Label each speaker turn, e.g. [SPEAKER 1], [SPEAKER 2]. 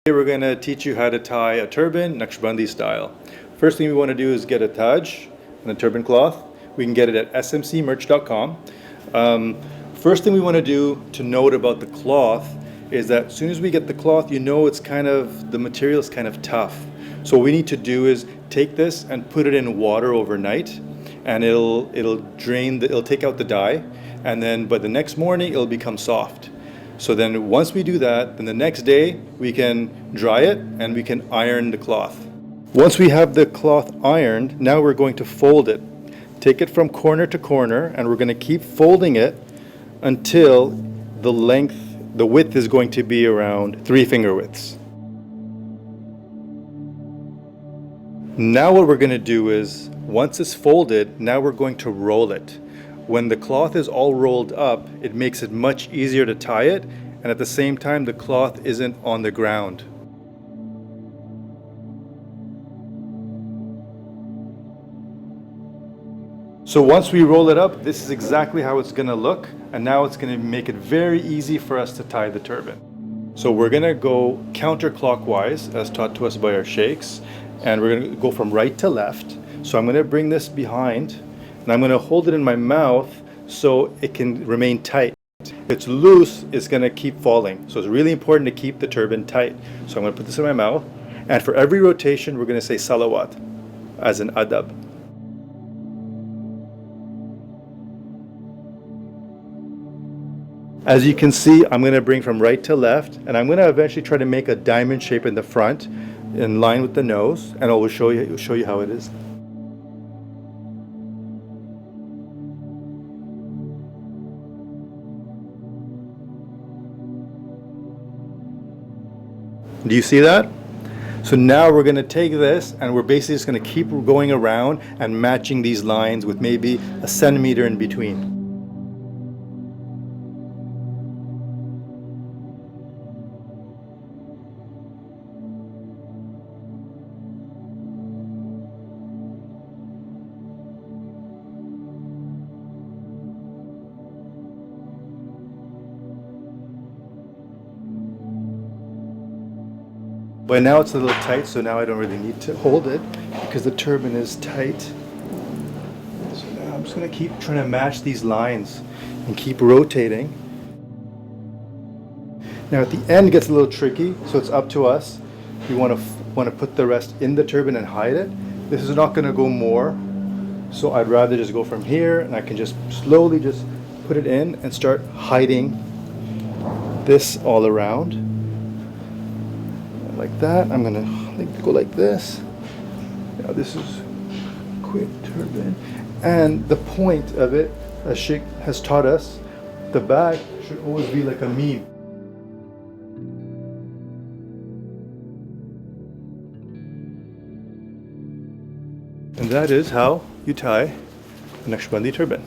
[SPEAKER 1] We're going to teach you how to tie a turban Nakshbandi style. First thing we want to do is get a taj and a turban cloth. We can get it at smcmerch.com. First thing we want to do to note about the cloth is that as soon as we get the cloth, you know the material is kind of tough. So what we need to do is take this and put it in water overnight, and it'll take out the dye, and then by the next morning it'll become soft. So then once we do that, then the next day we can dry it and we can iron the cloth. Once we have the cloth ironed, now we're going to fold it. Take it from corner to corner, and we're going to keep folding it until the width is going to be around 3 finger widths. Now what we're going to do is, once it's folded, now we're going to roll it. When the cloth is all rolled up, it makes it much easier to tie it, and at the same time the cloth isn't on the ground. So once we roll it up, this is exactly how it's going to look, and now it's going to make it very easy for us to tie the turban. So we're going to go counterclockwise as taught to us by our sheikhs, and we're going to go from right to left. So I'm going to bring this behind, and I'm going to hold it in my mouth so it can remain tight. If it's loose, it's going to keep falling. So it's really important to keep the turban tight. So I'm going to put this in my mouth, and for every rotation we're going to say salawat as an adab. As you can see, I'm going to bring from right to left, and I'm going to eventually try to make a diamond shape in the front in line with the nose, and I will show you how it is. Do you see that? So now we're going to take this, and we're basically just going to keep going around and matching these lines with maybe a centimeter in between. But now it's a little tight, so now I don't really need to hold it because the turban is tight. So now I'm just going to keep trying to match these lines and keep rotating. Now at the end it gets a little tricky, so it's up to us. We want to put the rest in the turban and hide it. This is not going to go more, so I'd rather just go from here, and I can just slowly just put it in and start hiding this all around. Like that. I'm gonna go like this. Now this is quick turban, and the point of it, as Sheikh has taught us, the back should always be like a mean. And that is how you tie a Nakshbandi turban.